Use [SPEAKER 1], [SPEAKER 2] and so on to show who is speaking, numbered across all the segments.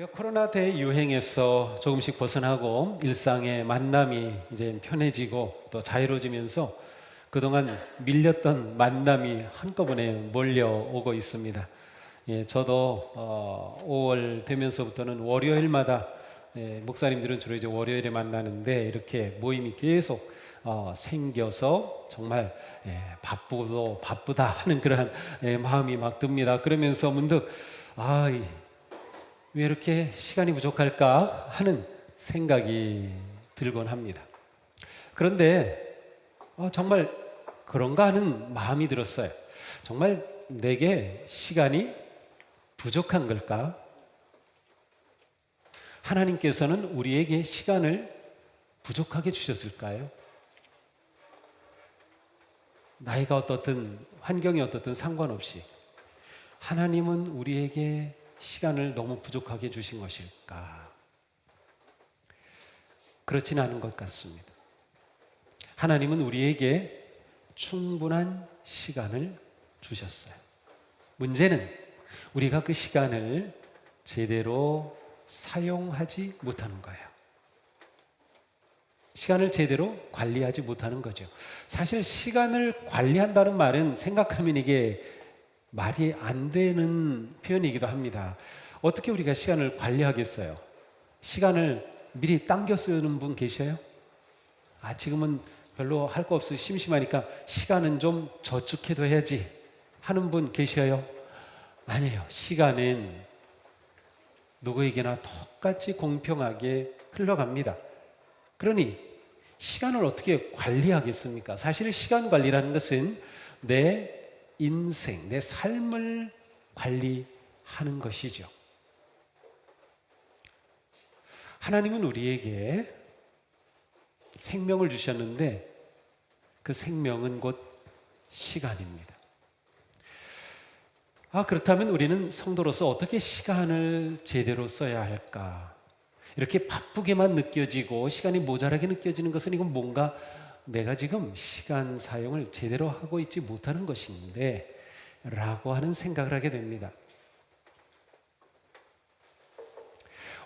[SPEAKER 1] 우리가 코로나 대유행에서 조금씩 벗어나고 일상의 만남이 이제 편해지고 또 자유로워지면서 그동안 밀렸던 만남이 한꺼번에 몰려오고 있습니다. 저도 5월 되면서부터는 월요일마다 목사님들은 주로 이제 월요일에 만나는데 이렇게 모임이 계속 생겨서 정말 바쁘도 바쁘다 하는 그러한 마음이 막 듭니다. 그러면서 문득 왜 이렇게 시간이 부족할까 하는 생각이 들곤 합니다. 그런데 정말 그런가 하는 마음이 들었어요. 정말 내게 시간이 부족한 걸까? 하나님께서는 우리에게 시간을 부족하게 주셨을까요? 나이가 어떻든 환경이 어떻든 상관없이 하나님은 우리에게 시간을 너무 부족하게 주신 것일까? 그렇지는 않은 것 같습니다. 하나님은 우리에게 충분한 시간을 주셨어요. 문제는 우리가 그 시간을 제대로 사용하지 못하는 거예요. 시간을 제대로 관리하지 못하는 거죠. 사실 시간을 관리한다는 말은 생각하면 이게 말이 안 되는 표현이기도 합니다. 어떻게 우리가 시간을 관리하겠어요? 시간을 미리 당겨 쓰는 분 계셔요? 지금은 별로 할 거 없어 심심하니까 시간은 좀 저축해둬야지 하는 분 계셔요? 아니에요. 시간은 누구에게나 똑같이 공평하게 흘러갑니다. 그러니 시간을 어떻게 관리하겠습니까? 사실 시간 관리라는 것은 내 인생, 내 삶을 관리하는 것이죠. 하나님은 우리에게 생명을 주셨는데 그 생명은 곧 시간입니다. 그렇다면 우리는 성도로서 어떻게 시간을 제대로 써야 할까? 이렇게 바쁘게만 느껴지고 시간이 모자라게 느껴지는 것은 이건 뭔가 내가 지금 시간 사용을 제대로 하고 있지 못하는 것인데 라고 하는 생각을 하게 됩니다.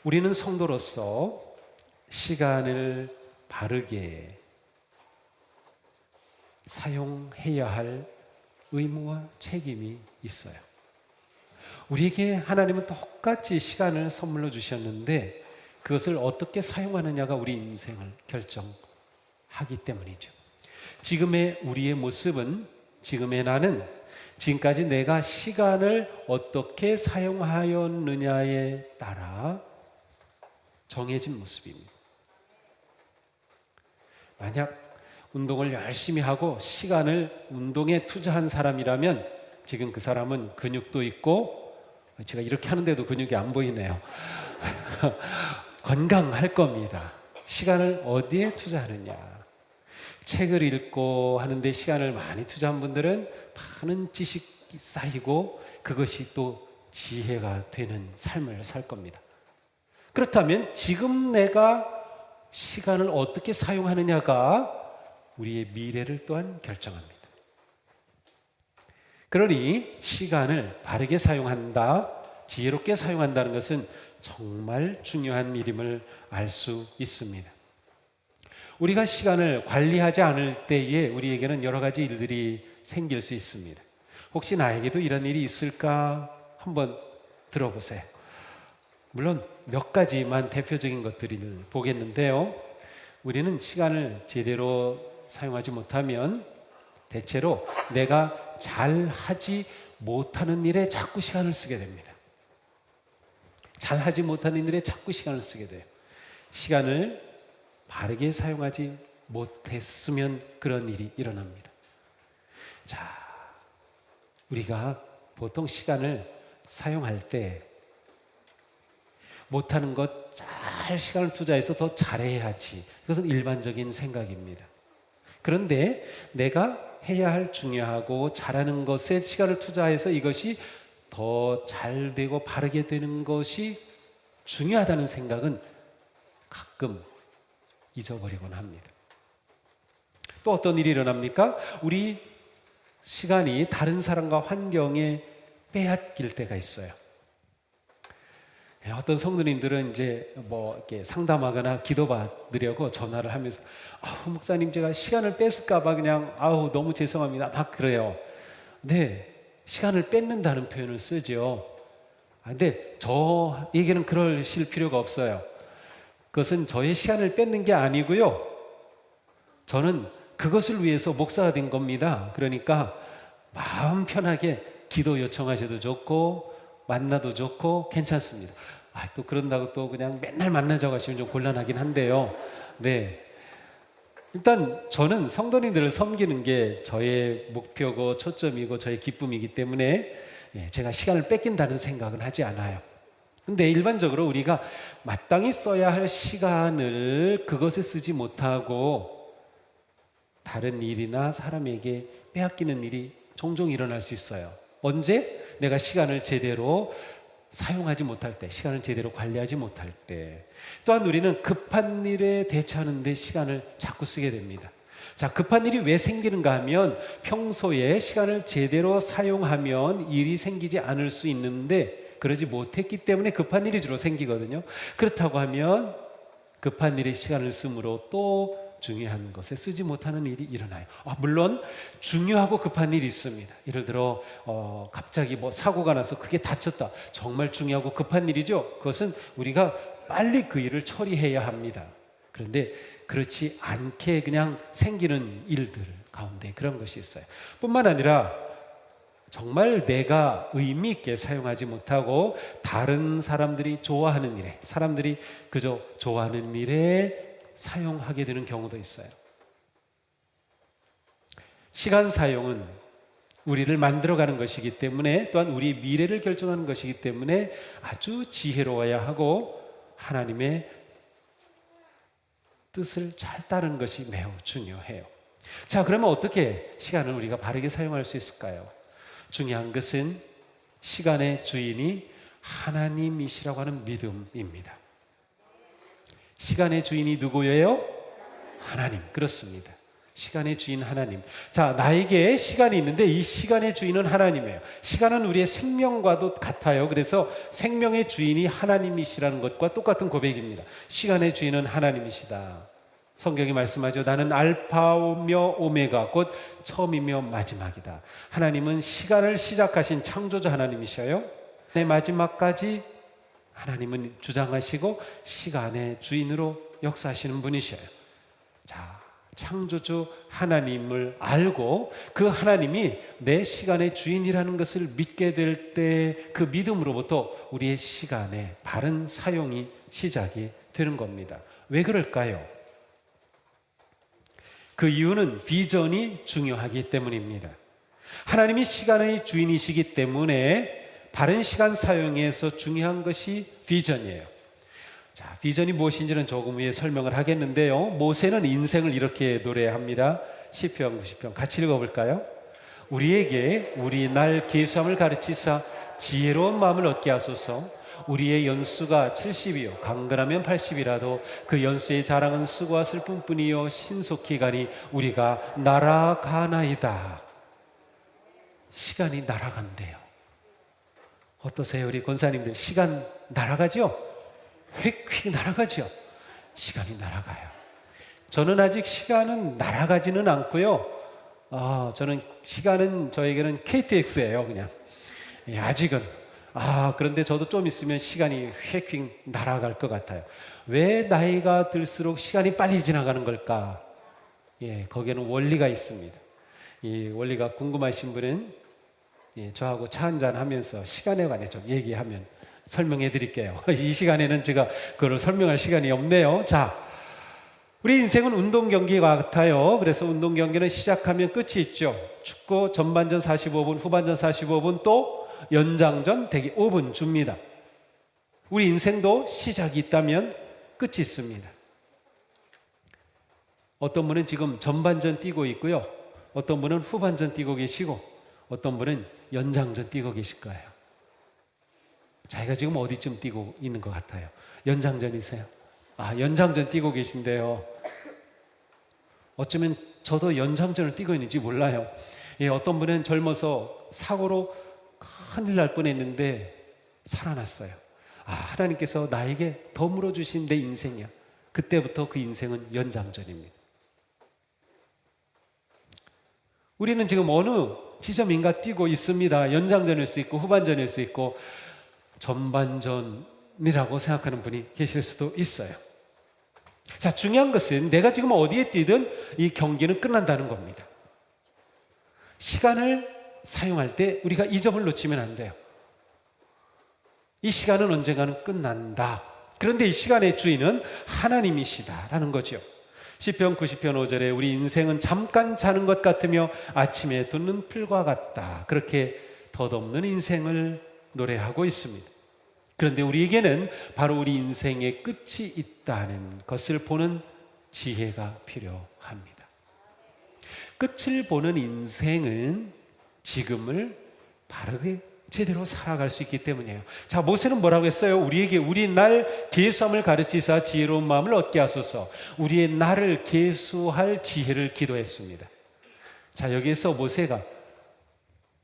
[SPEAKER 1] 우리는 성도로서 시간을 바르게 사용해야 할 의무와 책임이 있어요. 우리에게 하나님은 똑같이 시간을 선물로 주셨는데 그것을 어떻게 사용하느냐가 우리 인생을 결정하기 때문이죠. 지금의 우리의 모습은, 지금의 나는 지금까지 내가 시간을 어떻게 사용하였느냐에 따라 정해진 모습입니다. 만약 운동을 열심히 하고 시간을 운동에 투자한 사람이라면 지금 그 사람은 근육도 있고, 제가 이렇게 하는데도 근육이 안 보이네요. 건강할 겁니다. 시간을 어디에 투자하느냐. 책을 읽고 하는데 시간을 많이 투자한 분들은 많은 지식이 쌓이고 그것이 또 지혜가 되는 삶을 살 겁니다. 그렇다면 지금 내가 시간을 어떻게 사용하느냐가 우리의 미래를 또한 결정합니다. 그러니 시간을 바르게 사용한다, 지혜롭게 사용한다는 것은 정말 중요한 일임을 알 수 있습니다. 우리가 시간을 관리하지 않을 때에 우리에게는 여러 가지 일들이 생길 수 있습니다. 혹시 나에게도 이런 일이 있을까 한번 들어보세요. 물론 몇 가지만 대표적인 것들을 보겠는데요. 우리는 시간을 제대로 사용하지 못하면 대체로 내가 잘하지 못하는 일에 자꾸 시간을 쓰게 됩니다. 잘하지 못하는 일에 자꾸 시간을 쓰게 돼요. 시간을 바르게 사용하지 못했으면 그런 일이 일어납니다. 자, 우리가 보통 시간을 사용할 때 못하는 것 잘 시간을 투자해서 더 잘해야지. 그것은 일반적인 생각입니다. 그런데 내가 해야 할 중요하고 잘하는 것에 시간을 투자해서 이것이 더 잘 되고 바르게 되는 것이 중요하다는 생각은 가끔 잊어버리곤 합니다. 또 어떤 일이 일어납니까? 우리 시간이 다른 사람과 환경에 빼앗길 때가 있어요. 어떤 성도님들은 이제 뭐 이렇게 상담하거나 기도받으려고 전화를 하면서 목사님 제가 시간을 뺏을까봐 그냥 너무 죄송합니다 막 그래요. 네, 시간을 뺏는다는 표현을 쓰죠. 근데 저에게는 그러실 필요가 없어요. 그것은 저의 시간을 뺏는 게 아니고요. 저는 그것을 위해서 목사가 된 겁니다. 그러니까 마음 편하게 기도 요청하셔도 좋고 만나도 좋고 괜찮습니다. 또 그런다고 또 그냥 맨날 만나자고 하시면 좀 곤란하긴 한데요. 네. 일단 저는 성도님들을 섬기는 게 저의 목표고 초점이고 저의 기쁨이기 때문에 제가 시간을 뺏긴다는 생각은 하지 않아요. 근데 일반적으로 우리가 마땅히 써야 할 시간을 그것에 쓰지 못하고 다른 일이나 사람에게 빼앗기는 일이 종종 일어날 수 있어요. 언제? 내가 시간을 제대로 사용하지 못할 때, 시간을 제대로 관리하지 못할 때. 또한 우리는 급한 일에 대처하는 데 시간을 자꾸 쓰게 됩니다. 자, 급한 일이 왜 생기는가 하면 평소에 시간을 제대로 사용하면 일이 생기지 않을 수 있는데 그러지 못했기 때문에 급한 일이 주로 생기거든요. 그렇다고 하면 급한 일에 시간을 쓰므로 또 중요한 것에 쓰지 못하는 일이 일어나요. 물론 중요하고 급한 일이 있습니다. 예를 들어 갑자기 뭐 사고가 나서 그게 다쳤다. 정말 중요하고 급한 일이죠. 그것은 우리가 빨리 그 일을 처리해야 합니다. 그런데 그렇지 않게 그냥 생기는 일들 가운데 그런 것이 있어요. 뿐만 아니라 정말 내가 의미 있게 사용하지 못하고 다른 사람들이 좋아하는 일에, 사람들이 그저 좋아하는 일에 사용하게 되는 경우도 있어요. 시간 사용은 우리를 만들어가는 것이기 때문에 또한 우리 미래를 결정하는 것이기 때문에 아주 지혜로워야 하고 하나님의 뜻을 잘 따르는 것이 매우 중요해요. 자, 그러면 어떻게 시간을 우리가 바르게 사용할 수 있을까요? 중요한 것은 시간의 주인이 하나님이시라고 하는 믿음입니다. 시간의 주인이 누구예요? 하나님. 그렇습니다. 시간의 주인 하나님. 자, 나에게 시간이 있는데 이 시간의 주인은 하나님이에요. 시간은 우리의 생명과도 같아요. 그래서 생명의 주인이 하나님이시라는 것과 똑같은 고백입니다. 시간의 주인은 하나님이시다. 성경이 말씀하죠. 나는 알파며 오메가 곧 처음이며 마지막이다. 하나님은 시간을 시작하신 창조자 하나님이셔요. 내 마지막까지 하나님은 주장하시고 시간의 주인으로 역사하시는 분이셔요. 자, 창조주 하나님을 알고 그 하나님이 내 시간의 주인이라는 것을 믿게 될 때 그 믿음으로부터 우리의 시간의 바른 사용이 시작이 되는 겁니다. 왜 그럴까요? 그 이유는 비전이 중요하기 때문입니다. 하나님이 시간의 주인이시기 때문에 바른 시간 사용에서 중요한 것이 비전이에요. 자, 비전이 무엇인지는 조금 후에 설명을 하겠는데요. 모세는 인생을 이렇게 노래합니다. 시편 90편 같이 읽어볼까요? 우리에게 우리 날 계수함을 가르치사 지혜로운 마음을 얻게 하소서. 우리의 연수가 70이요 강건하면 80이라도 그 연수의 자랑은 수고와 슬픔뿐이요 신속히 가니 우리가 날아가나이다. 시간이 날아간대요. 어떠세요? 우리 권사님들 시간 날아가죠? 휙휙 날아가죠? 시간이 날아가요. 저는 아직 시간은 날아가지는 않고요. 저는 시간은 저에게는 KTX예요. 그냥 아직은. 그런데 저도 좀 있으면 시간이 휙휙 날아갈 것 같아요. 왜 나이가 들수록 시간이 빨리 지나가는 걸까? 거기에는 원리가 있습니다. 이 원리가 궁금하신 분은 저하고 차 한잔 하면서 시간에 관해 좀 얘기하면 설명해 드릴게요. 이 시간에는 제가 그걸 설명할 시간이 없네요. 자, 우리 인생은 운동 경기와 같아요. 그래서 운동 경기는 시작하면 끝이 있죠. 축구 전반전 45분, 후반전 45분, 또 연장전 대기 5분 줍니다. 우리 인생도 시작이 있다면 끝이 있습니다. 어떤 분은 지금 전반전 뛰고 있고요. 어떤 분은 후반전 뛰고 계시고 어떤 분은 연장전 뛰고 계실 거예요. 자기가 지금 어디쯤 뛰고 있는 것 같아요? 연장전이세요? 연장전 뛰고 계신데요. 어쩌면 저도 연장전을 뛰고 있는지 몰라요. 어떤 분은 젊어서 사고로 큰일 날 뻔했는데 살아났어요. 하나님께서 나에게 덤으로 주신 내 인생이야. 그때부터 그 인생은 연장전입니다. 우리는 지금 어느 지점인가 뛰고 있습니다. 연장전일 수 있고 후반전일 수 있고 전반전이라고 생각하는 분이 계실 수도 있어요. 자, 중요한 것은 내가 지금 어디에 뛰든 이 경기는 끝난다는 겁니다. 시간을 사용할 때 우리가 이 점을 놓치면 안 돼요. 이 시간은 언젠가는 끝난다. 그런데 이 시간의 주인은 하나님이시다라는 거죠. 시편 90편 5절에 우리 인생은 잠깐 자는 것 같으며 아침에 돋는 풀과 같다. 그렇게 덧없는 인생을 노래하고 있습니다. 그런데 우리에게는 바로 우리 인생의 끝이 있다는 것을 보는 지혜가 필요합니다. 끝을 보는 인생은 지금을 바르게 제대로 살아갈 수 있기 때문이에요. 자, 모세는 뭐라고 했어요? 우리에게 우리 날 계수함을 가르치사 지혜로운 마음을 얻게 하소서. 우리의 날을 계수할 지혜를 기도했습니다. 자, 여기에서 모세가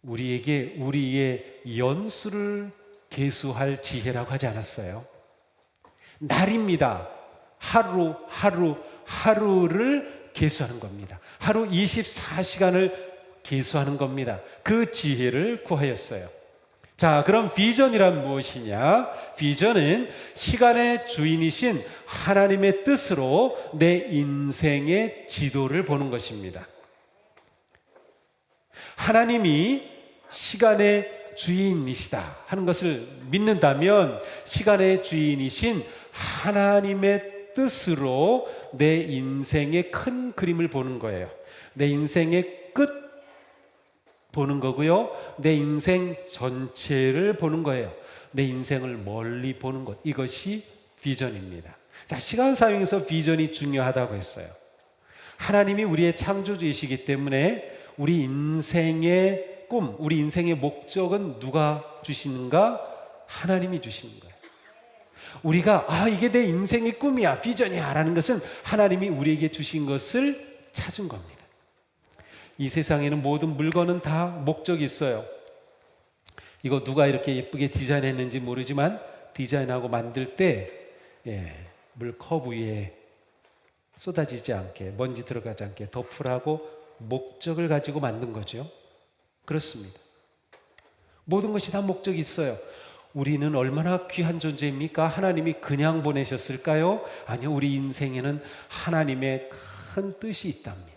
[SPEAKER 1] 우리에게 우리의 연수를 계수할 지혜라고 하지 않았어요. 날입니다. 하루를 계수하는 겁니다. 하루 24시간을 계수하는 겁니다. 그 지혜를 구하였어요. 자, 그럼 비전이란 무엇이냐? 비전은 시간의 주인이신 하나님의 뜻으로 내 인생의 지도를 보는 것입니다. 하나님이 시간의 주인이시다 하는 것을 믿는다면 시간의 주인이신 하나님의 뜻으로 내 인생의 큰 그림을 보는 거예요. 내 인생의 끝 보는 거고요. 내 인생 전체를 보는 거예요. 내 인생을 멀리 보는 것. 이것이 비전입니다. 자, 시간 사용에서 비전이 중요하다고 했어요. 하나님이 우리의 창조주이시기 때문에 우리 인생의 꿈, 우리 인생의 목적은 누가 주시는가? 하나님이 주시는 거예요. 우리가 이게 내 인생의 꿈이야, 비전이야 라는 것은 하나님이 우리에게 주신 것을 찾은 겁니다. 이 세상에는 모든 물건은 다 목적이 있어요. 이거 누가 이렇게 예쁘게 디자인했는지 모르지만 디자인하고 만들 때 물컵 위에 쏟아지지 않게, 먼지 들어가지 않게 덮으라고 목적을 가지고 만든 거죠. 그렇습니다. 모든 것이 다 목적이 있어요. 우리는 얼마나 귀한 존재입니까? 하나님이 그냥 보내셨을까요? 아니요, 우리 인생에는 하나님의 큰 뜻이 있답니다.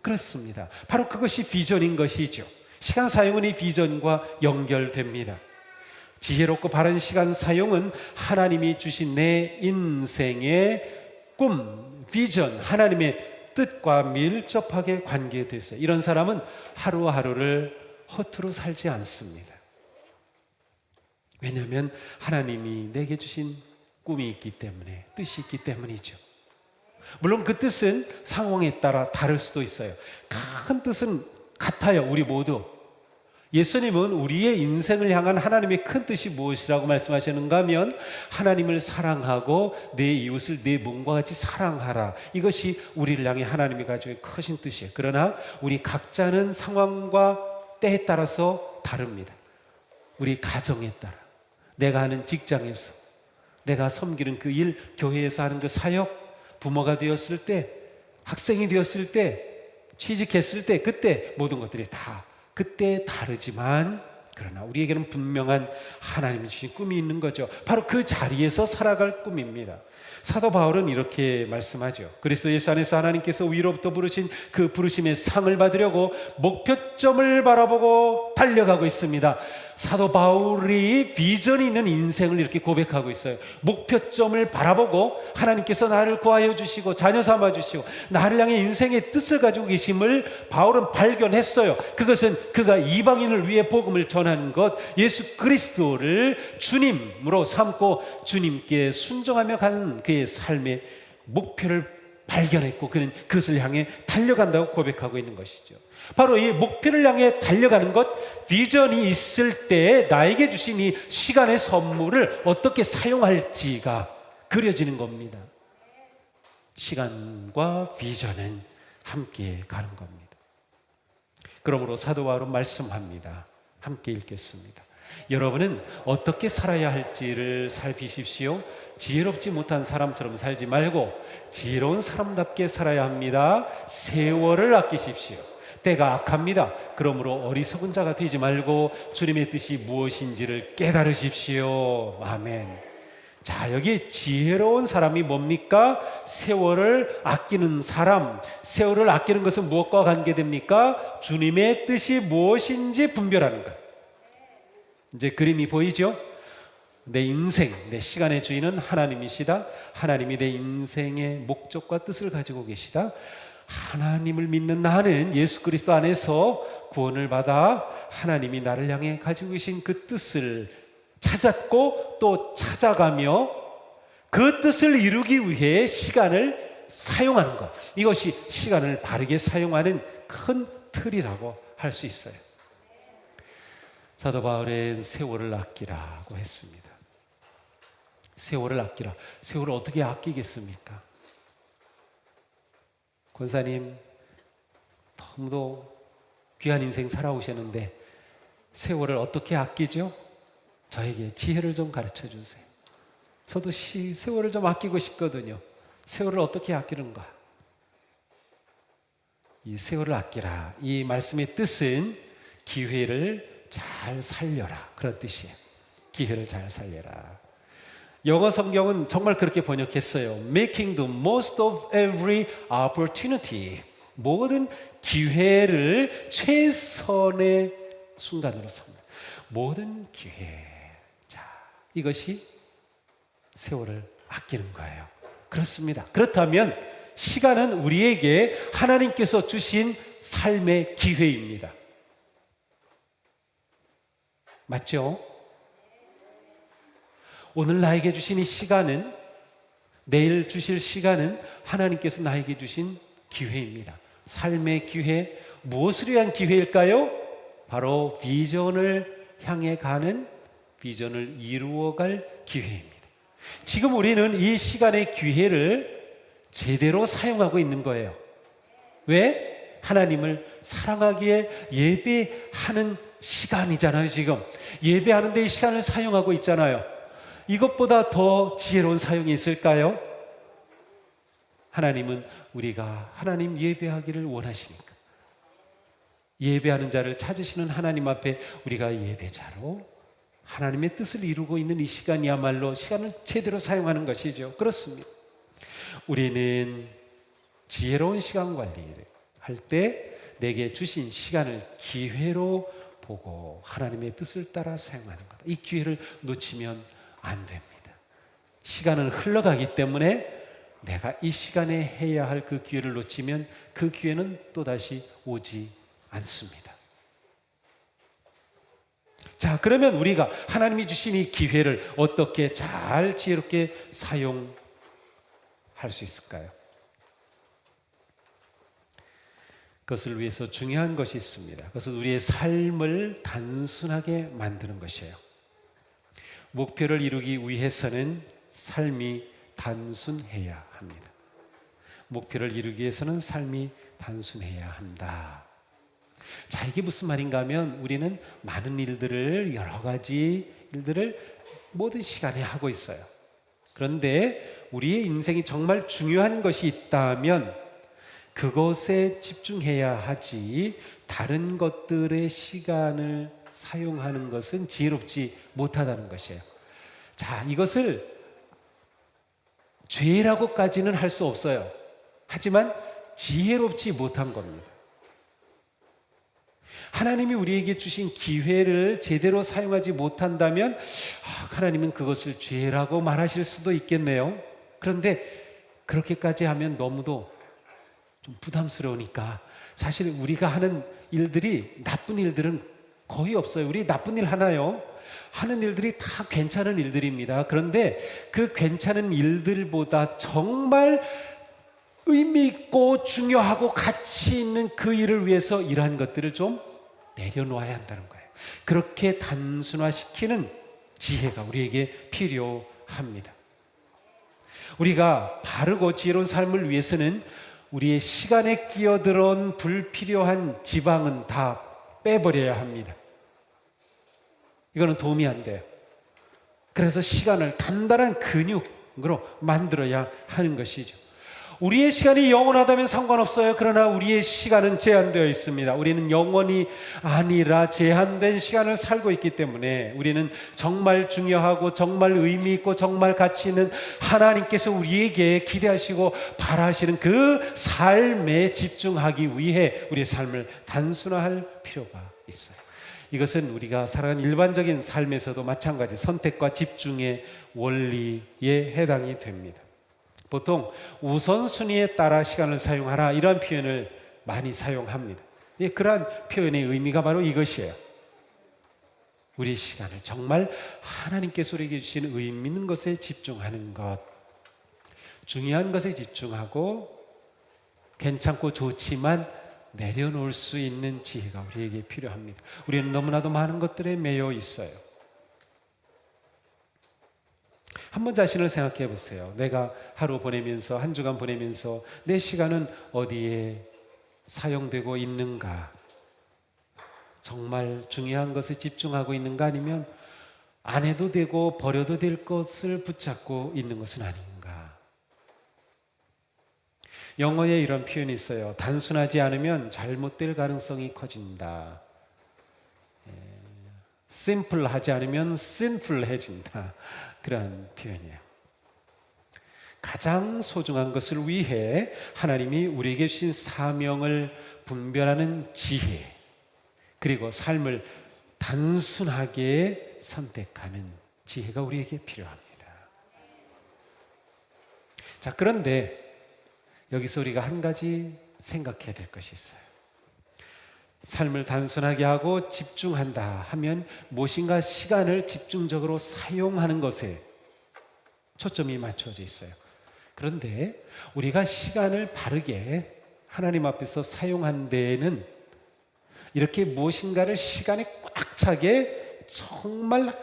[SPEAKER 1] 그렇습니다. 바로 그것이 비전인 것이죠. 시간 사용은 이 비전과 연결됩니다. 지혜롭고 바른 시간 사용은 하나님이 주신 내 인생의 꿈, 비전, 하나님의 뜻과 밀접하게 관계되어 있어요. 이런 사람은 하루하루를 허투루 살지 않습니다. 왜냐하면 하나님이 내게 주신 꿈이 있기 때문에, 뜻이 있기 때문이죠. 물론 그 뜻은 상황에 따라 다를 수도 있어요. 큰 뜻은 같아요, 우리 모두. 예수님은 우리의 인생을 향한 하나님의 큰 뜻이 무엇이라고 말씀하시는가 하면 하나님을 사랑하고 내 이웃을 내 몸과 같이 사랑하라. 이것이 우리를 향해 하나님이 가지고 크신 뜻이에요. 그러나 우리 각자는 상황과 때에 따라서 다릅니다. 우리 가정에 따라, 내가 하는 직장에서, 내가 섬기는 그 일, 교회에서 하는 그 사역, 부모가 되었을 때, 학생이 되었을 때, 취직했을 때, 그때 모든 것들이 다 그때 다르지만 그러나 우리에게는 분명한 하나님이 주신 꿈이 있는 거죠. 바로 그 자리에서 살아갈 꿈입니다. 사도 바울은 이렇게 말씀하죠. 그리스도 예수 안에서 하나님께서 위로부터 부르신 그 부르심의 상을 받으려고 목표점을 바라보고 달려가고 있습니다. 사도 바울이 비전이 있는 인생을 이렇게 고백하고 있어요. 목표점을 바라보고 하나님께서 나를 구하여 주시고 자녀 삼아 주시고 나를 향해 인생의 뜻을 가지고 계심을 바울은 발견했어요. 그것은 그가 이방인을 위해 복음을 전하는 것, 예수 그리스도를 주님으로 삼고 주님께 순종하며 가는 그의 삶의 목표를 발견했고 그는 그것을 향해 달려간다고 고백하고 있는 것이죠. 바로 이 목표를 향해 달려가는 것, 비전이 있을 때 나에게 주신 이 시간의 선물을 어떻게 사용할지가 그려지는 겁니다. 시간과 비전은 함께 가는 겁니다. 그러므로 사도 바울은 말씀합니다. 함께 읽겠습니다. 여러분은 어떻게 살아야 할지를 살피십시오. 지혜롭지 못한 사람처럼 살지 말고 지혜로운 사람답게 살아야 합니다. 세월을 아끼십시오. 때가 악합니다. 그러므로 어리석은 자가 되지 말고 주님의 뜻이 무엇인지를 깨달으십시오. 아멘. 자, 여기 지혜로운 사람이 뭡니까? 세월을 아끼는 사람. 세월을 아끼는 것은 무엇과 관계됩니까? 주님의 뜻이 무엇인지 분별하는 것. 이제 그림이 보이죠? 내 인생, 내 시간의 주인은 하나님이시다. 하나님이 내 인생의 목적과 뜻을 가지고 계시다. 하나님을 믿는 나는 예수 그리스도 안에서 구원을 받아 하나님이 나를 향해 가지고 계신 그 뜻을 찾았고 또 찾아가며 그 뜻을 이루기 위해 시간을 사용하는 것. 이것이 시간을 바르게 사용하는 큰 틀이라고 할 수 있어요. 사도 바울은 세월을 아끼라고 했습니다. 세월을 아끼라. 세월을 어떻게 아끼겠습니까? 권사님, 너무도 귀한 인생 살아오셨는데 세월을 어떻게 아끼죠? 저에게 지혜를 좀 가르쳐 주세요. 저도 세월을 좀 아끼고 싶거든요. 세월을 어떻게 아끼는가? 이 세월을 아끼라. 이 말씀의 뜻은 기회를 잘 살려라. 그런 뜻이에요. 기회를 잘 살려라. 영어 성경은 정말 그렇게 번역했어요. Making the most of every opportunity. 모든 기회를 최선의 순간으로 삼는 모든 기회. 자, 이것이 세월을 아끼는 거예요. 그렇습니다. 그렇다면 시간은 우리에게 하나님께서 주신 삶의 기회입니다. 맞죠? 오늘 나에게 주신 이 시간은, 내일 주실 시간은 하나님께서 나에게 주신 기회입니다. 삶의 기회, 무엇을 위한 기회일까요? 바로 비전을 향해 가는, 비전을 이루어갈 기회입니다. 지금 우리는 이 시간의 기회를 제대로 사용하고 있는 거예요. 왜? 하나님을 사랑하기에 예배하는 시간이잖아요. 지금 예배하는 데 이 시간을 사용하고 있잖아요. 이것보다 더 지혜로운 사용이 있을까요? 하나님은 우리가 하나님 예배하기를 원하시니까 예배하는 자를 찾으시는 하나님 앞에 우리가 예배자로 하나님의 뜻을 이루고 있는 이 시간이야말로 시간을 제대로 사용하는 것이죠. 그렇습니다. 우리는 지혜로운 시간 관리를 할 때 내게 주신 시간을 기회로 보고 하나님의 뜻을 따라 사용하는 것. 이 기회를 놓치면 안 됩니다. 시간은 흘러가기 때문에 내가 이 시간에 해야 할 그 기회를 놓치면 그 기회는 또다시 오지 않습니다. 자, 그러면 우리가 하나님이 주신 이 기회를 어떻게 잘 지혜롭게 사용할 수 있을까요? 그것을 위해서 중요한 것이 있습니다. 그것은 우리의 삶을 단순하게 만드는 것이에요. 목표를 이루기 위해서는 삶이 단순해야 합니다. 목표를 이루기 위해서는 삶이 단순해야 한다. 자, 이게 무슨 말인가 하면 우리는 많은 일들을, 여러 가지 일들을 모든 시간에 하고 있어요. 그런데 우리의 인생이 정말 중요한 것이 있다면 그것에 집중해야 하지 다른 것들의 시간을 사용하는 것은 지혜롭지 못하다는 것이에요. 자, 이것을 죄라고까지는 할 수 없어요. 하지만 지혜롭지 못한 겁니다. 하나님이 우리에게 주신 기회를 제대로 사용하지 못한다면 하나님은 그것을 죄라고 말하실 수도 있겠네요. 그런데 그렇게까지 하면 너무도 좀 부담스러우니까 사실 우리가 하는 일들이, 나쁜 일들은 거의 없어요. 우리 나쁜 일 하나요? 하는 일들이 다 괜찮은 일들입니다. 그런데 그 괜찮은 일들보다 정말 의미 있고 중요하고 가치 있는 그 일을 위해서 이러한 것들을 좀 내려놓아야 한다는 거예요. 그렇게 단순화시키는 지혜가 우리에게 필요합니다. 우리가 바르고 지혜로운 삶을 위해서는 우리의 시간에 끼어들어온 불필요한 지방은 다 빼버려야 합니다. 이거는 도움이 안 돼요. 그래서 시간을 단단한 근육으로 만들어야 하는 것이죠. 우리의 시간이 영원하다면 상관없어요. 그러나 우리의 시간은 제한되어 있습니다. 우리는 영원이 아니라 제한된 시간을 살고 있기 때문에 우리는 정말 중요하고 정말 의미 있고 정말 가치 있는 하나님께서 우리에게 기대하시고 바라시는 그 삶에 집중하기 위해 우리의 삶을 단순화할 필요가 있어요. 이것은 우리가 살아가는 일반적인 삶에서도 마찬가지 선택과 집중의 원리에 해당이 됩니다. 보통 우선순위에 따라 시간을 사용하라 이런 표현을 많이 사용합니다. 그러한 표현의 의미가 바로 이것이에요. 우리 시간을 정말 하나님께서 우리에게 주신 의미 있는 것에 집중하는 것, 중요한 것에 집중하고 괜찮고 좋지만 내려놓을 수 있는 지혜가 우리에게 필요합니다. 우리는 너무나도 많은 것들에 매여 있어요. 한번 자신을 생각해 보세요. 내가 하루 보내면서 한 주간 보내면서 내 시간은 어디에 사용되고 있는가? 정말 중요한 것에 집중하고 있는가? 아니면 안 해도 되고 버려도 될 것을 붙잡고 있는 것은 아닌가? 영어에 이런 표현이 있어요. 단순하지 않으면 잘못될 가능성이 커진다. 심플하지 않으면 sinful해진다. 그런 표현이에요. 가장 소중한 것을 위해 하나님이 우리에게 주신 사명을 분별하는 지혜, 그리고 삶을 단순하게 선택하는 지혜가 우리에게 필요합니다. 자, 그런데 여기서 우리가 한 가지 생각해야 될 것이 있어요. 삶을 단순하게 하고 집중한다 하면 무엇인가 시간을 집중적으로 사용하는 것에 초점이 맞춰져 있어요. 그런데 우리가 시간을 바르게 하나님 앞에서 사용한 데에는 이렇게 무엇인가를 시간에 꽉 차게 정말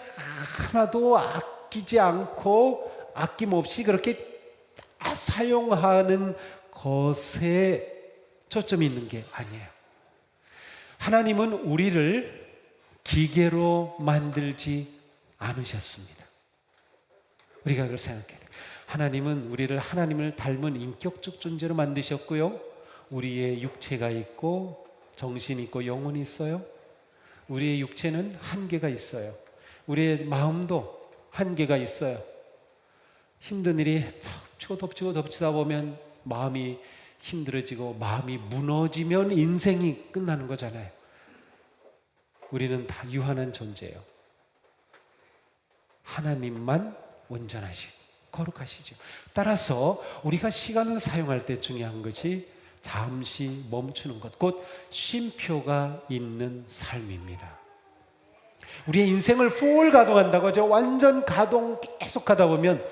[SPEAKER 1] 하나도 아끼지 않고 아낌없이 그렇게 사용하는 것에 초점이 있는 게 아니에요. 하나님은 우리를 기계로 만들지 않으셨습니다. 우리가 그걸 생각해야 돼요. 하나님은 우리를 하나님을 닮은 인격적 존재로 만드셨고요. 우리의 육체가 있고 정신이 있고 영혼이 있어요. 우리의 육체는 한계가 있어요. 우리의 마음도 한계가 있어요. 힘든 일이 덮치다 보면 마음이 힘들어지고 마음이 무너지면 인생이 끝나는 거잖아요. 우리는 다 유한한 존재예요. 하나님만 온전하시고 거룩하시죠. 따라서 우리가 시간을 사용할 때 중요한 것이 잠시 멈추는 것, 곧 쉼표가 있는 삶입니다. 우리의 인생을 풀 가동한다고 하죠. 완전 가동 계속하다 보면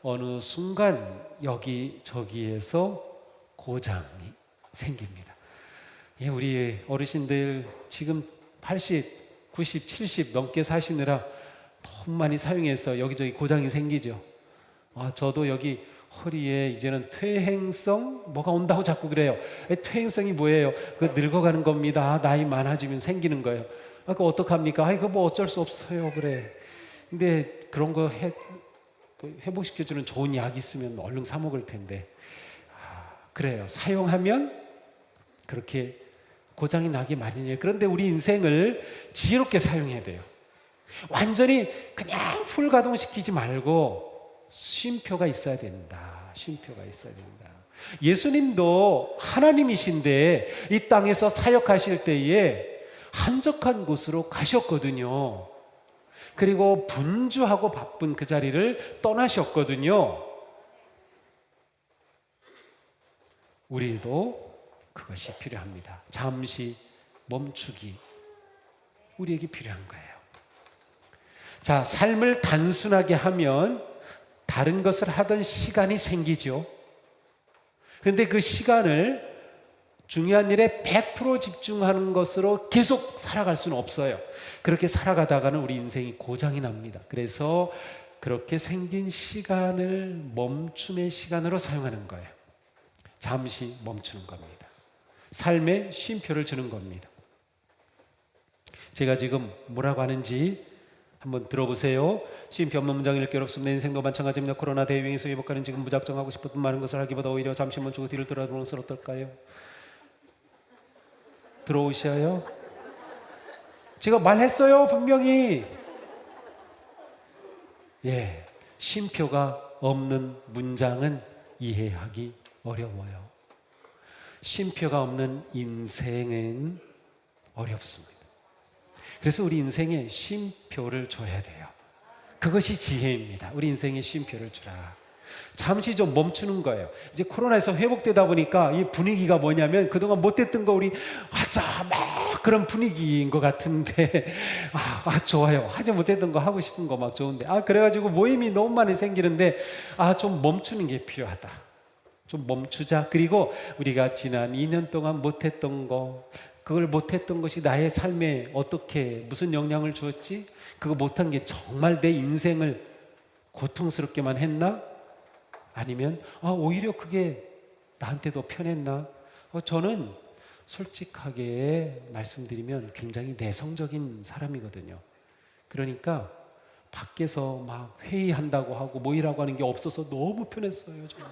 [SPEAKER 1] 어느 순간 여기저기에서 고장이 생깁니다. 예, 우리 어르신들 지금 80, 90, 70 넘게 사시느라 너무 많이 사용해서 여기저기 고장이 생기죠. 저도 여기 허리에 이제는 퇴행성 뭐가 온다고 자꾸 그래요. 퇴행성이 뭐예요? 그 늙어가는 겁니다. 나이 많아지면 생기는 거예요. 그 어떡합니까? 그거 뭐 어쩔 수 없어요. 그래. 근데 그런 거 회복시켜주는 좋은 약 있으면 얼른 사 먹을 텐데. 그래요. 사용하면 그렇게 고장이 나기 마련이에요. 그런데 우리 인생을 지혜롭게 사용해야 돼요. 완전히 그냥 풀 가동시키지 말고 쉼표가 있어야 된다. 쉼표가 있어야 된다. 예수님도 하나님이신데 이 땅에서 사역하실 때에 한적한 곳으로 가셨거든요. 그리고 분주하고 바쁜 그 자리를 떠나셨거든요. 우리도 그것이 필요합니다. 잠시 멈추기 우리에게 필요한 거예요. 자, 삶을 단순하게 하면 다른 것을 하던 시간이 생기죠. 그런데 그 시간을 중요한 일에 100% 집중하는 것으로 계속 살아갈 수는 없어요. 그렇게 살아가다가는 우리 인생이 고장이 납니다. 그래서 그렇게 생긴 시간을 멈춤의 시간으로 사용하는 거예요. 잠시 멈추는 겁니다. 삶에 쉼표를 주는 겁니다. 제가 지금 뭐라고 하는지 한번 들어보세요. 쉼표 없는 문장 읽기 어렵습니다. 인생도 마찬가지입니다. 코로나 대유행에서 회복하는 지금 무작정 하고 싶었던 많은 것을 하기보다 오히려 잠시 멈추고 뒤를 돌아보는 것은 어떨까요? 들어오셔요. 제가 말했어요, 분명히. 예, 쉼표가 없는 문장은 이해하기 어려워요. 쉼표가 없는 인생은 어렵습니다. 그래서 우리 인생에 쉼표를 줘야 돼요. 그것이 지혜입니다. 우리 인생에 쉼표를 주라. 잠시 좀 멈추는 거예요. 이제 코로나에서 회복되다 보니까 이 분위기가 뭐냐면 그동안 못했던 거 우리 하자 막 그런 분위기인 것 같은데 좋아요. 하지 못했던 거 하고 싶은 거 막 좋은데 그래가지고 모임이 너무 많이 생기는데 좀 멈추는 게 필요하다. 좀 멈추자. 그리고 우리가 지난 2년 동안 못했던 거, 그걸 못했던 것이 나의 삶에 어떻게 무슨 영향을 주었지? 그거 못한 게 정말 내 인생을 고통스럽게만 했나? 아니면 오히려 그게 나한테도 편했나? 저는 솔직하게 말씀드리면 굉장히 내성적인 사람이거든요. 그러니까 밖에서 막 회의한다고 하고 모이라고 하는 게 없어서 너무 편했어요. 저는.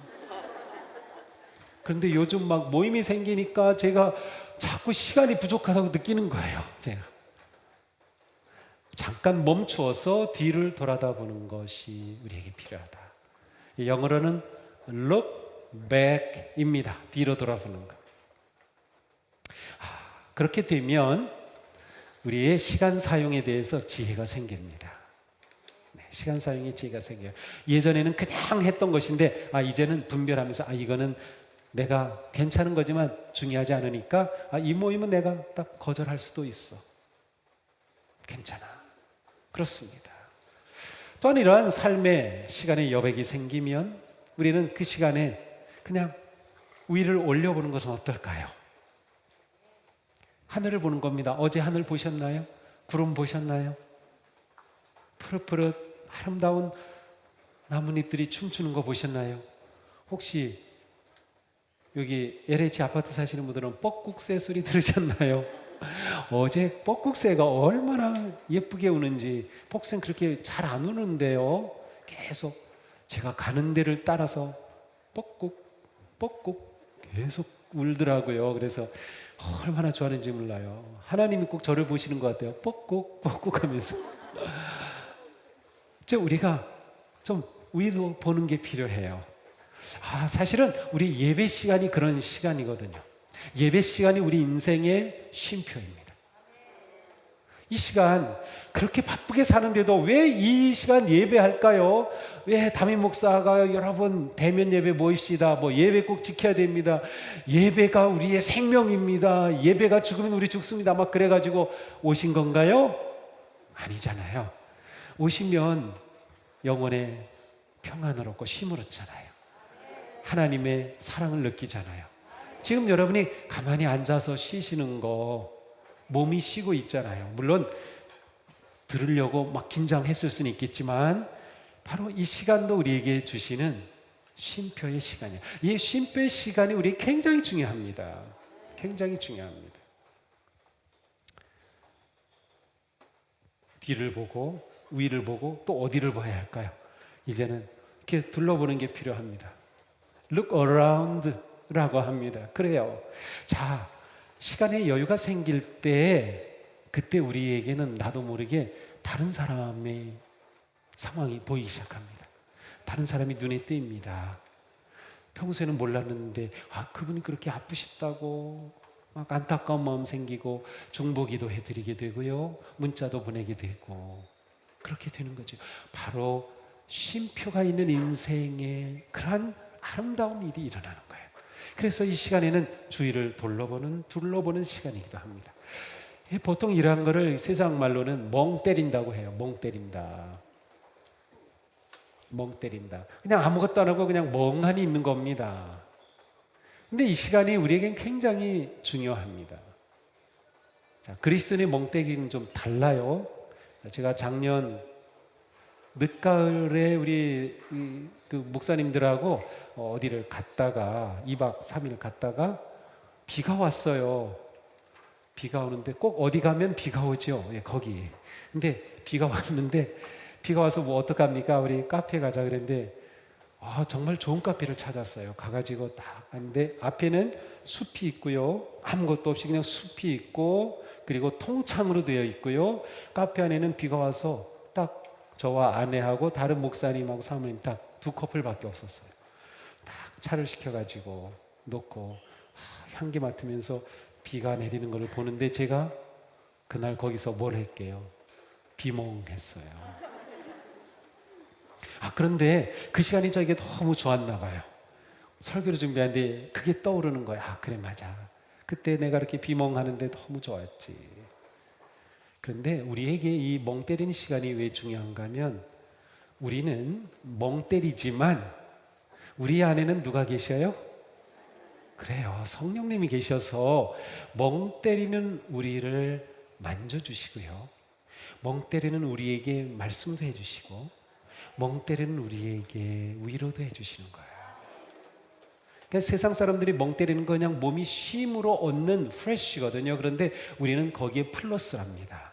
[SPEAKER 1] 그런데 요즘 막 모임이 생기니까 제가 자꾸 시간이 부족하다고 느끼는 거예요. 제가 잠깐 멈추어서 뒤를 돌아다보는 것이 우리에게 필요하다. 영어로는 look back입니다. 뒤로 돌아보는 것. 그렇게 되면 우리의 시간 사용에 대해서 지혜가 생깁니다. 시간 사용에 지혜가 생겨요. 예전에는 그냥 했던 것인데 이제는 분별하면서 이거는 내가 괜찮은 거지만 중요하지 않으니까 이 모임은 내가 딱 거절할 수도 있어. 괜찮아. 그렇습니다. 또한 이러한 삶의 시간의 여백이 생기면 우리는 그 시간에 그냥 위를 올려보는 것은 어떨까요? 하늘을 보는 겁니다. 어제 하늘 보셨나요? 구름 보셨나요? 푸릇푸릇 아름다운 나뭇잎들이 춤추는 거 보셨나요? 혹시 여기 LH 아파트 사시는 분들은 뻐꾹새 소리 들으셨나요? 어제 뻐꾹새가 얼마나 예쁘게 우는지. 뻐꾹새는 그렇게 잘 안 우는데요. 계속 제가 가는 데를 따라서 뻐꾹 뻐꾹 계속 울더라고요. 그래서 얼마나 좋아하는지 몰라요. 하나님이 꼭 저를 보시는 것 같아요. 뻐꾹 뻐꾹 하면서. 우리가 좀 위로 보는 게 필요해요. 사실은 우리 예배 시간이 그런 시간이거든요. 예배 시간이 우리 인생의 쉼표입니다. 이 시간 그렇게 바쁘게 사는데도 왜 이 시간 예배할까요? 왜 담임 목사가 여러분 대면 예배 모입시다. 예배 꼭 지켜야 됩니다. 예배가 우리의 생명입니다. 예배가 죽으면 우리 죽습니다. 막 그래가지고 오신 건가요? 아니잖아요. 오시면 영혼의 평안을 얻고 쉼을 얻잖아요. 하나님의 사랑을 느끼잖아요. 지금 여러분이 가만히 앉아서 쉬시는 거 몸이 쉬고 있잖아요. 물론 들으려고 막 긴장했을 수는 있겠지만 바로 이 시간도 우리에게 주시는 쉼표의 시간이에요. 이 쉼표의 시간이 우리에게 굉장히 중요합니다. 굉장히 중요합니다. 뒤를 보고 위를 보고 또 어디를 봐야 할까요? 이제는 이렇게 둘러보는 게 필요합니다. Look around 라고 합니다. 그래요. 자, 시간의 여유가 생길 때 그때 우리에게는 나도 모르게 다른 사람의 상황이 보이기 시작합니다. 다른 사람이 눈에 띕니다. 평소에는 몰랐는데 그분이 그렇게 아프셨다고 막 안타까운 마음 생기고 중보기도 해드리게 되고요. 문자도 보내게 되고 그렇게 되는 거죠. 바로 쉼표가 있는 인생에 그러한 아름다운 일이 일어나는 거예요. 그래서 이 시간에는 주위를 둘러보는 시간이기도 합니다. 보통 이러한 거를 세상 말로는 멍 때린다고 해요. 멍 때린다. 멍 때린다. 그냥 아무것도 안 하고 그냥 멍하니 있는 겁니다. 근데 이 시간이 우리에겐 굉장히 중요합니다. 자, 그리스도인의 멍 때리기는 좀 달라요. 제가 작년 늦가을에 우리 그 목사님들하고 어디를 갔다가 2박 3일 갔다가 비가 왔어요. 비가 오는데 꼭 어디 가면 비가 오죠. 예, 거기. 근데 비가 왔는데 비가 와서 뭐 어떡합니까? 우리 카페 가자 그랬는데 정말 좋은 카페를 찾았어요. 가가지고 딱 갔는데 앞에는 숲이 있고요. 아무것도 없이 그냥 숲이 있고 그리고 통창으로 되어 있고요. 카페 안에는 비가 와서 딱 저와 아내하고 다른 목사님하고 사모님 딱 두 커플밖에 없었어요. 딱 차를 시켜가지고 놓고 향기 맡으면서 비가 내리는 걸 보는데 제가 그날 거기서 뭘 할게요? 비몽했어요. 그런데 그 시간이 저에게 너무 좋았나 봐요. 설교를 준비하는데 그게 떠오르는 거야. 그래 맞아. 그때 내가 이렇게 비몽하는데 너무 좋았지. 그런데 우리에게 이 멍 때리는 시간이 왜 중요한가 하면 우리는 멍 때리지만 우리 안에는 누가 계셔요? 그래요. 성령님이 계셔서 멍 때리는 우리를 만져주시고요. 멍 때리는 우리에게 말씀도 해주시고 멍 때리는 우리에게 위로도 해주시는 거예요. 그러니까 세상 사람들이 멍 때리는 거 그냥 몸이 쉼으로 얻는 프레쉬거든요. 그런데 우리는 거기에 플러스랍니다.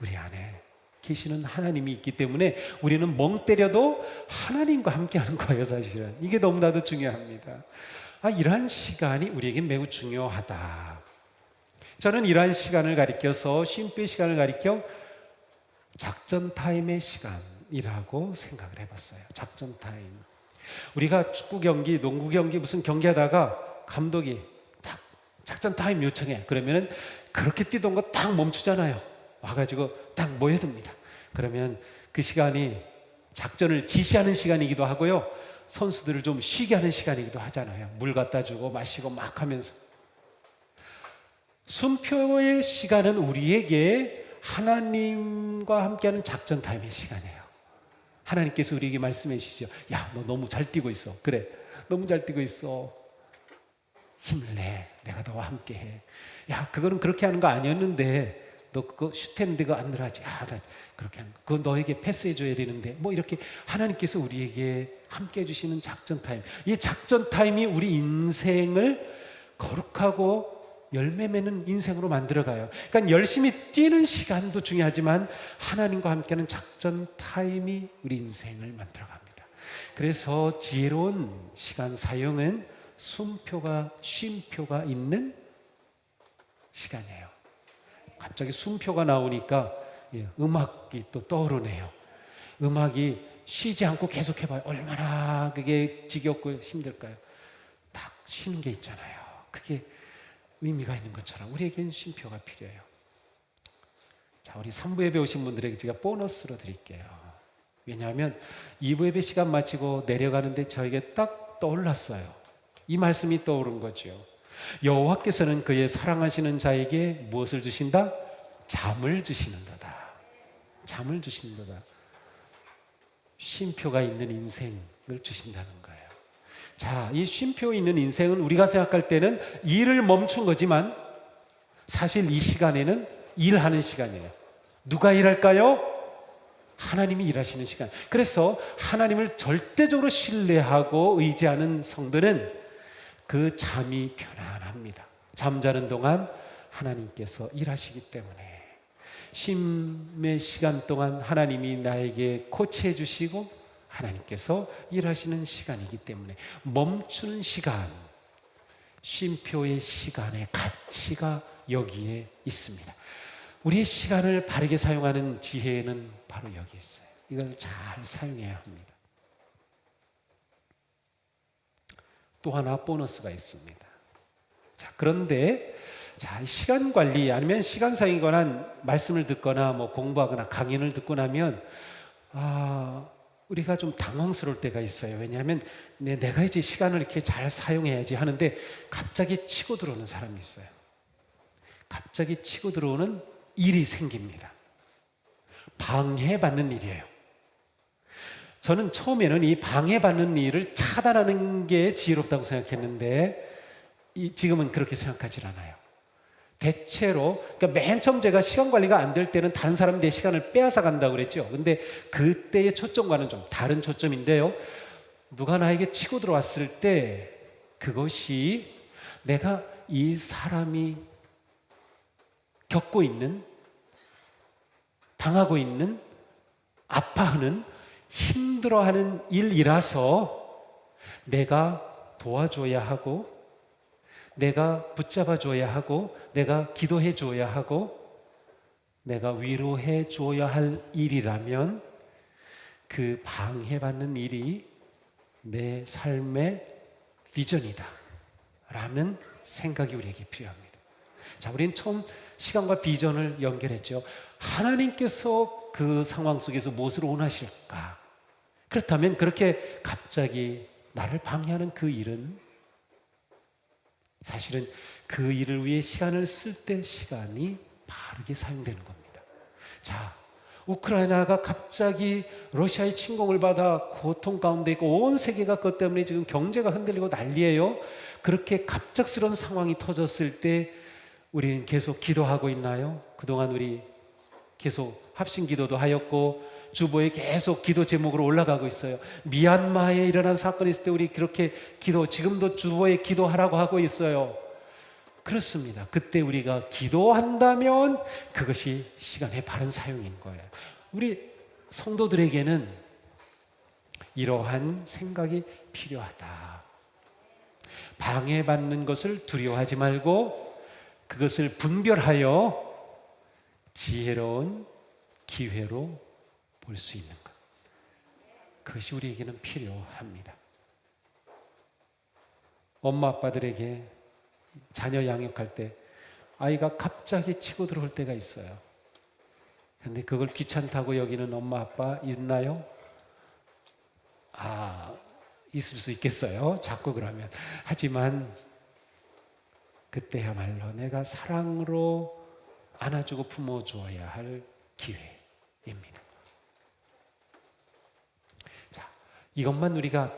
[SPEAKER 1] 우리 안에 계시는 하나님이 있기 때문에 우리는 멍 때려도 하나님과 함께하는 거예요. 사실은 이게 너무나도 중요합니다. 이러한 시간이 우리에게 매우 중요하다. 저는 이러한 시간을 가리켜서 쉼표의 시간을 가리켜 작전 타임의 시간이라고 생각을 해봤어요. 작전 타임. 우리가 축구 경기, 농구 경기 무슨 경기하다가 감독이 딱 작전 타임 요청해. 그러면은 그렇게 뛰던 거 딱 멈추잖아요. 와가지고 딱 모여듭니다. 그러면 그 시간이 작전을 지시하는 시간이기도 하고요. 선수들을 좀 쉬게 하는 시간이기도 하잖아요. 물 갖다 주고 마시고 막 하면서. 순표의 시간은 우리에게 하나님과 함께하는 작전 타임의 시간이에요. 하나님께서 우리에게 말씀해 주시죠. 야, 너 너무 잘 뛰고 있어. 그래, 너무 잘 뛰고 있어. 힘을 내. 내가 너와 함께해. 야, 그거는 그렇게 하는 거 아니었는데 너 그거 슛했는데 그거 안 들어가지. 나 그렇게 하는 거. 그거 너에게 패스해 줘야 되는데 뭐 이렇게 하나님께서 우리에게 함께 해주시는 작전 타임. 이 작전 타임이 우리 인생을 거룩하고 열매 맺는 인생으로 만들어가요. 그러니까 열심히 뛰는 시간도 중요하지만 하나님과 함께하는 작전 타임이 우리 인생을 만들어갑니다. 그래서 지혜로운 시간 사용은 숨표가 쉼표가 있는 시간이에요. 갑자기 숨표가 나오니까 음악이 또 떠오르네요. 음악이 쉬지 않고 계속 해봐요. 얼마나 그게 지겹고 힘들까요? 딱 쉬는 게 있잖아요. 그게 의미가 있는 것처럼 우리에겐 쉼표가 필요해요. 자, 우리 3부 예배 오신 분들에게 제가 보너스로 드릴게요. 왜냐하면 2부 예배 시간 마치고 내려가는데 저에게 딱 떠올랐어요. 이 말씀이 떠오른 거죠. 여호와께서는 그의 사랑하시는 자에게 무엇을 주신다? 잠을 주시는도다. 잠을 주시는도다. 쉼표가 있는 인생을 주신다는 거예요. 자, 이 쉼표 있는 인생은 우리가 생각할 때는 일을 멈춘 거지만 사실 이 시간에는 일하는 시간이에요. 누가 일할까요? 하나님이 일하시는 시간. 그래서 하나님을 절대적으로 신뢰하고 의지하는 성도는 그 잠이 편안합니다. 잠자는 동안 하나님께서 일하시기 때문에 쉼의 시간 동안 하나님이 나에게 코치해 주시고 하나님께서 일하시는 시간이기 때문에 멈추는 시간, 쉼표의 시간의 가치가 여기에 있습니다. 우리의 시간을 바르게 사용하는 지혜는 바로 여기 있어요. 이걸 잘 사용해야 합니다. 또 하나 보너스가 있습니다. 자, 그런데 시간 관리 아니면 시간 사용에 관한 말씀을 듣거나 뭐 공부하거나 강연을 듣고 나면 우리가 좀 당황스러울 때가 있어요. 왜냐하면 내가 이제 시간을 이렇게 잘 사용해야지 하는데 갑자기 치고 들어오는 사람이 있어요. 갑자기 치고 들어오는 일이 생깁니다. 방해받는 일이에요. 저는 처음에는 이 방해받는 일을 차단하는 게 지혜롭다고 생각했는데 지금은 그렇게 생각하지 않아요. 대체로 그러니까 맨 처음 제가 시간 관리가 안 될 때는 다른 사람 내 시간을 빼앗아 간다고 그랬죠. 근데 그때의 초점과는 좀 다른 초점인데요. 누가 나에게 치고 들어왔을 때 그것이 내가 이 사람이 겪고 있는, 당하고 있는, 아파하는, 힘들어하는 일이라서 내가 도와줘야 하고, 내가 붙잡아줘야 하고, 내가 기도해줘야 하고, 내가 위로해줘야 할 일이라면 그 방해받는 일이 내 삶의 비전이다 라는 생각이 우리에게 필요합니다. 자, 우리는 처음 시간과 비전을 연결했죠. 하나님께서 그 상황 속에서 무엇을 원하실까? 그렇다면 그렇게 갑자기 나를 방해하는 그 일은 사실은 그 일을 위해 시간을 쓸 때 시간이 바르게 사용되는 겁니다. 자, 우크라이나가 갑자기 러시아의 침공을 받아 고통 가운데 있고 온 세계가 그것 때문에 지금 경제가 흔들리고 난리예요. 그렇게 갑작스러운 상황이 터졌을 때 우리는 계속 기도하고 있나요? 그동안 우리 계속 합심 기도도 하였고 주보에 계속 기도 제목으로 올라가고 있어요. 미얀마에 일어난 사건이 있을 때 우리 그렇게 지금도 주보에 기도하라고 하고 있어요. 그렇습니다. 그때 우리가 기도한다면 그것이 시간의 바른 사용인 거예요. 우리 성도들에게는 이러한 생각이 필요하다. 방해받는 것을 두려워하지 말고 그것을 분별하여 지혜로운 기회로 볼 수 있는 것. 그것이 우리에게는 필요합니다. 엄마 아빠들에게 자녀 양육할 때 아이가 갑자기 치고 들어올 때가 있어요. 근데 그걸 귀찮다고 여기는 엄마 아빠 있나요? 있을 수 있겠어요. 자꾸 그러면. 하지만 그때야말로 내가 사랑으로 안아주고 품어줘야 할 기회입니다. 자, 이것만 우리가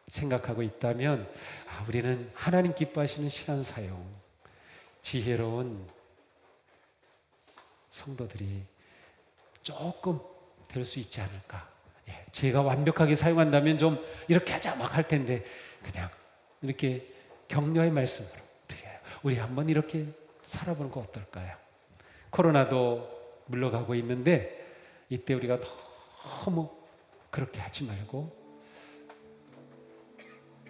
[SPEAKER 1] 생각하고 있다면 우리는 하나님 기뻐하시는 시간 사용, 지혜로운 성도들이 조금 될 수 있지 않을까. 제가 완벽하게 사용한다면 좀 이렇게 하자 막 할 텐데 그냥 이렇게 격려의 말씀으로 드려요. 우리 한번 이렇게 살아보는 거 어떨까요? 코로나도 물러가고 있는데 이때 우리가 너무 그렇게 하지 말고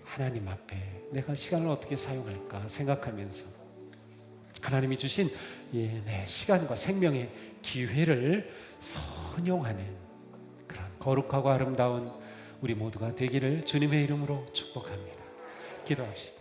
[SPEAKER 1] 하나님 앞에 내가 시간을 어떻게 사용할까 생각하면서 하나님이 주신 내 시간과 생명의 기회를 선용하는 그런 거룩하고 아름다운 우리 모두가 되기를 주님의 이름으로 축복합니다. 기도합시다.